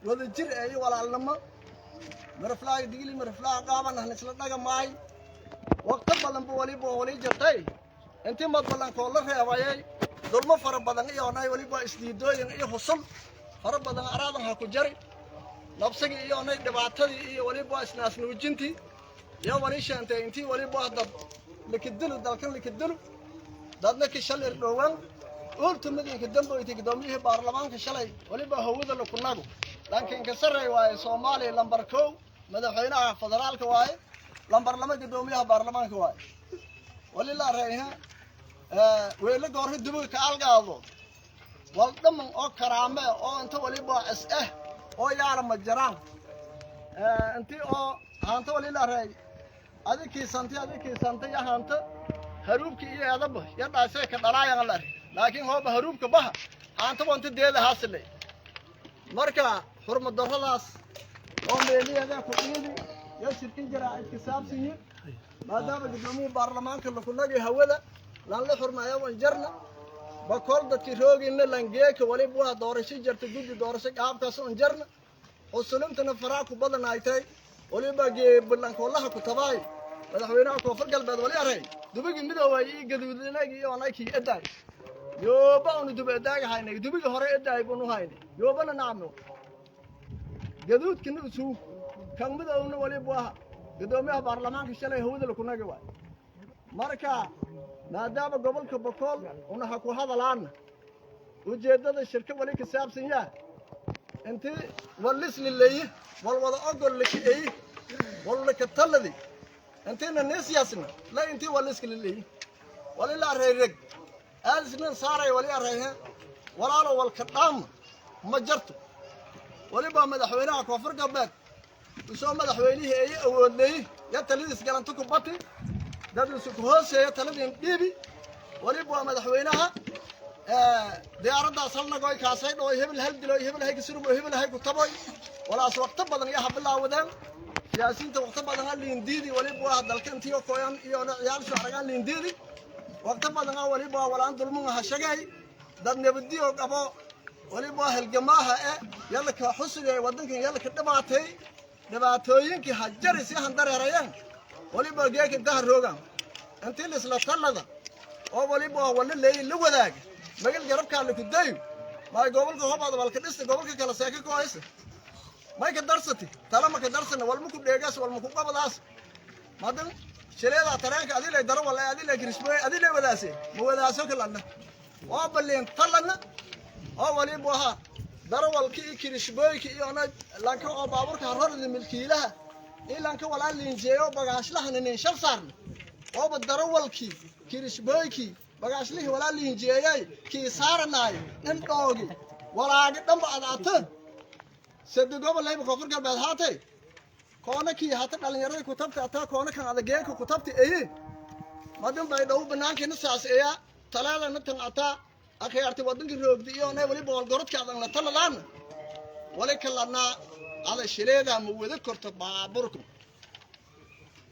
وذا جرء أي ولا علمه مرفلاق ديلي مرفلاق قابنا هنسلنا جماعي وقت بدن بولي جتاي أنت ما بدن كله يا وياي ظلم فرب بدن إيه أنا ولي بإستيدو إيه حصل فرب بدن أرادنا هكجري نفسك إيه أنا دبعتي إيه ولي بإسناس نوجنتي يا ولي شانت أنتي ولي بهذا لكدلو دالكن لكدلو دادنا كشل الروان قلت مدين كدم بيتي قدامي برلمان كشلي ولي بهوذا لو كناقو لكن كسر واي صومالي لمبركو مدحوينها فدرالك واي لمبر لما قدوميها برلمان كواي ولي لا رأيها ويلا قاره دبي كالقاضو والدم أو كرامة أو أنت ولي با أو يعلم الجرام أنت أو أنت ولي لا رأي هذيك سنتي يا أنت هروبك إيه هذا به يا ناس كدرايا الله لكن هو بهروبك به أنت وأنت ديل حاصل مركا حرم الدخلاص أو ملي هذا كويدي يصير كنجرا اكتساب سنين ما دام قدومي برلمان كله جي هودا لان لا حرمه يا وانجرنا بكل دكي روغين لانجيك ولي بوها دورشي جرت جودي دورشي قابكاس انجرنا وسلمتنا فراق بدن ايتاي ولي باجي بلان كلها كتباي مدحوينها كوفر قلبد ولي اري دبي ميدوي غدودناغي يوناكي اداي يوبا ان دبي اداي هايني دبي هوري اداي بنو هايني يوبا نعمو غدود كنو سو كان مدونا ولي بوها قدوميها برلمان كشلي هودا لو كنا جوا مركا نادام قبل كبكول ونحكوا هذا الآن وجدنا الشركة ولي كساب سنيا أنت ولسن اللي والوضع أقول لك إيه والله كتلذي أنت الناس ياسنا لا أنت ولسن اللي ولا لا ريرك ألسن صاري ولا ريها ولا لو والكتام مجرته ولا بمدحوينها كوفر قبل وسو مدحوينيه اي اودلي يا تليدس galantku bati dad isku hooseeyo taladin dhibi waliba madaxweynaha diyaarada salna goy kaasay dhoo hebel hal dilo hebel hay kasuru hebel hay ku taboy walaas waqti badan yaha bilaawadeen siyaasiyiinta waqti badan halin diidi waliba dalkantii oo kooyan iyo ciyaal shacragan lin diidi waqti badan waliba walaan dulmuha shaqay dad nabadiyo qabo waliba halgamaaha yalla ka xusriye wadankan yalla ka dhabaatay dhibaatooyinkii hajari si han dareerayeen waliba geek inta roogan intii isla talada oo waliba wala la wadaag magal garabka la ku dayo ma gobolka hobaad walka dhista gobolka kala saaka ku haysa ma ka darsati talama ka darsana walma ku dheegaas walma ku qabadaas madan shireeda tareenka adilay daro wala adilay kirismay adilay wadaasay ma wadaaso kalana oo baleen talana oo waliba ha darawalkii kirishbooyki iyo ana laanka oo baaburka hararada milkiilaha ilaanka walaal linjeeyo bagaashlahan inay shal saarno oo darawalkii kirishbooyki bagaashlihii walaal linjeeyay ki saaranaay in dhoogi walaaga dhanba adaata sida gobol leeb koonfur galbeed haatay koona ki haata dhalinyarada ku tabta ata koona kan adageeka ku tabta madan bay dhow banaanka saas talaada tan ata أخيرت ودنك الرقدي أنا ولي بالقرط كذا نطلع لنا ولكن لنا على الشيء ده موجود كرت بعبركم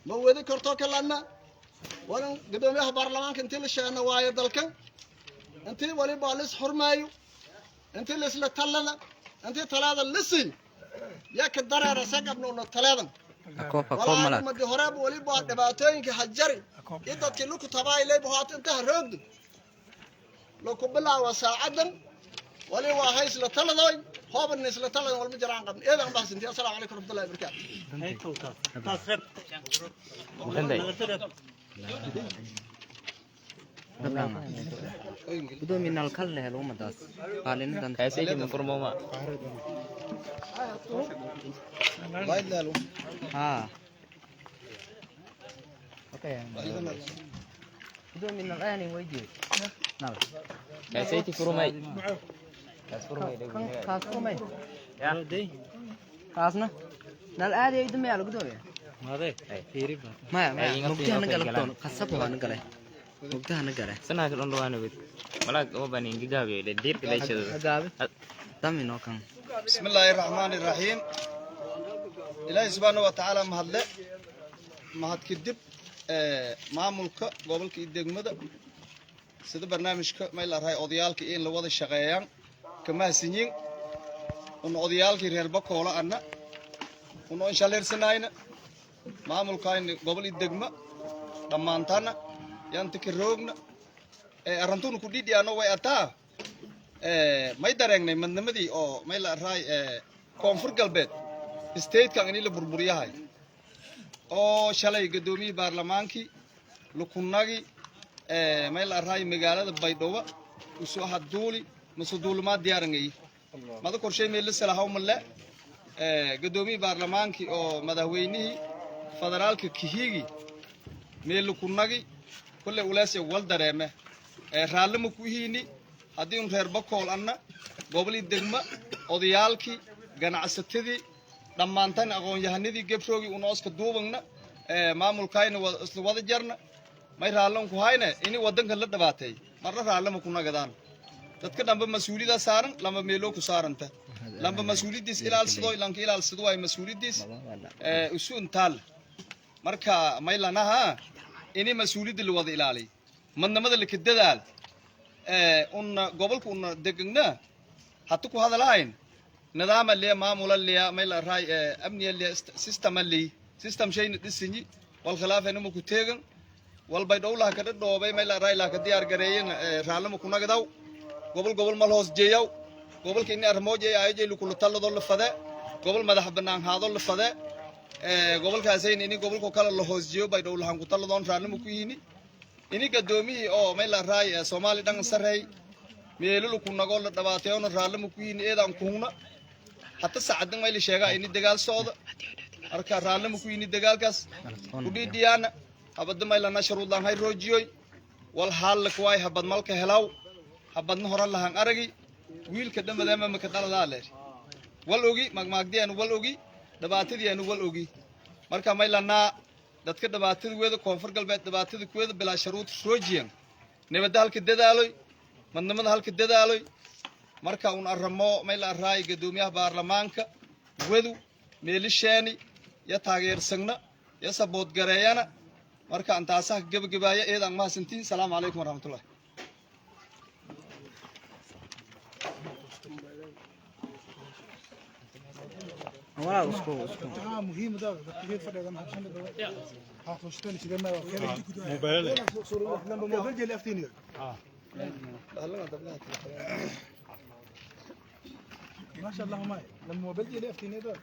موجود كرت كلنا ولا قدوم يا برلمان كنت ليش أنا وايد ذلك أنت ولي بالس حرمايو أنت ليش لا تلنا أنت ثلاثة لسه يا كدر رسق ابنه ثلاثة أكو ملك ما جهرب ولي بعد بعتين كحجري إذا كلوك تباي لي بهات أنت هرقد لو كبلا وساعدا ولي واحد لتلذي هو بالنسبة لتلذي والمجران قبل إذا بس أنت السلام عليكم ورحمة الله وبركاته. بدو من الكل له ما داس قالين دان هسه من فرموما وايد له ها اوكي بدو من الأغاني ويجي نعم هسه فرماي فرماي خاص فرماي يا دي خاصنا نال آدي يدم يالو بدو يا هذا هيري ما مقتها نقلبتون خاصة نقله مقتها نقله سنة كلون روانو بيت ملاك هو بني جابي لدير كده يشدو جابي تامي نوكان بسم الله الرحمن الرحيم إلهي سبحانه وتعالى مهلا مهد كدب maamulka gobolka degmada sida barnaamijka meel la raay odayaalka in la wada shaqeeyaan kama sinyin odayaalkii reer Bakoola anna uno shaleersanayna maamulkayna gobol degma dhamaantana yanta ka roogna arantuna ku dhidhiyaano way ataa may dareengnay madnamadii oo may la raay koonfur galbeed state-kan in la burburiyahay oo shalay gadoomiye baarlamaankii lukunagi may la raay magaalada Baydhabo usoo haduuli masuduulmaad diyaarangay mada qorshay meel salahaw male gadoomiye baarlamaankii oo madaxweynihii federaalka Kihigi meel lukunagi kulle ulaasay wal dareeme raalimo ku hiini hadii un reer Bakool anna gobol degma odayaalkii ganacsatadii dhamaantan aqoon-yahanadii gabroogi una oska duubagna maamulkayna isla wada jarna may raalon ku hayna ini wadanka la dhabaatay marna raalimo ku nagadaan dadka dhanba mas'uuliyada saaran lama meelo ku saaranta lama mas'uuliyadiis ilaalsado ilanka ilaalsado ay mas'uuliyadiis usu intaal marka may lanaha ini mas'uuliyada la wada ilaaliyo madnamada la kadadaal un gobolka un degna hatta ku hadalayn nidaam le maamul le may la raay amni le system shay dhisinyi wal khilaafayna ma ku teegan wal bay dowlaha ka dhoobay may la raay la ka diyaar gareeyeen raalimo ku nagadaw gobol mal hoos jeeyaw gobolka in armooje ay jeelu ku talado la fada gobol madax banaan haado la fada gobolkaasay in gobolka kala la hoos jeeyo bay dowlaha ku taladoon raalimo ku yini ini gadoomiye oo may la raay Soomaali dhan sareey meelo ku nago la dhawaateeyo raalimo ku yini eedan kuuna hatta saacadan may la sheegaa in dagaal socdo marka raalimo ku yini dagaalkaas ku dhidiyana abada may la nashruudan hay roojiyoy wal hal ku way habad malka helaw habadna horan lahan aragi wiilka dhamadama ma ka dhaladaale wal ogi magmaagdeen wal ogi dhabaatadii wal ogi marka may lana dadka dhabaatadu weeda koonfur galbeed dhabaatadu kuweeda bilaa sharuud roojiyan nabadda halka dadaaloy madnamada halka dadaaloy marka un aramo may la raay gadoomiyaha baarlamaanka wedu meelishaani ya taageersagna ya sabood gareeyana marka antaasaha gabagabaaya eedan ma santiin salaamu alaykum warahmatullahi ولا اسكو مهم ده كيف فرق انا عشان هاخشتني كده ما موبايل لما موبايل جاي افتيني ما شاء الله ما لما موبايل جاي افتيني ده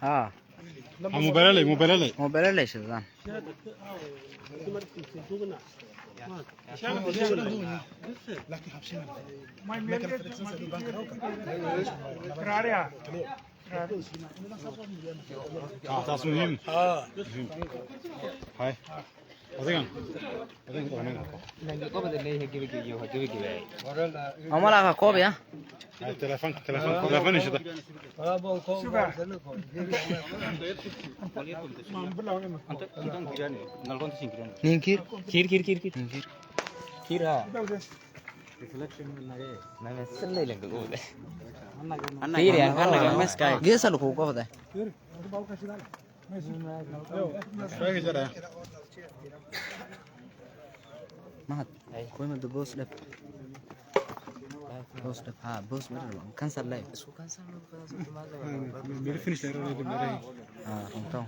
موبايل ليش زين لكن حبشنا ما يمكن taas muhiim hay adigan qobada leeyahay gabagabeeyay ومالك كوبي ها telefoon ishada نينكير كير ها ما مسلي لك قول كير يعني انا مسكاي جيس لو كوبا ده ما كوي ما دبوس لب بوس لب ها بوس مرة كانسل لايف ميري فينيش اه انتو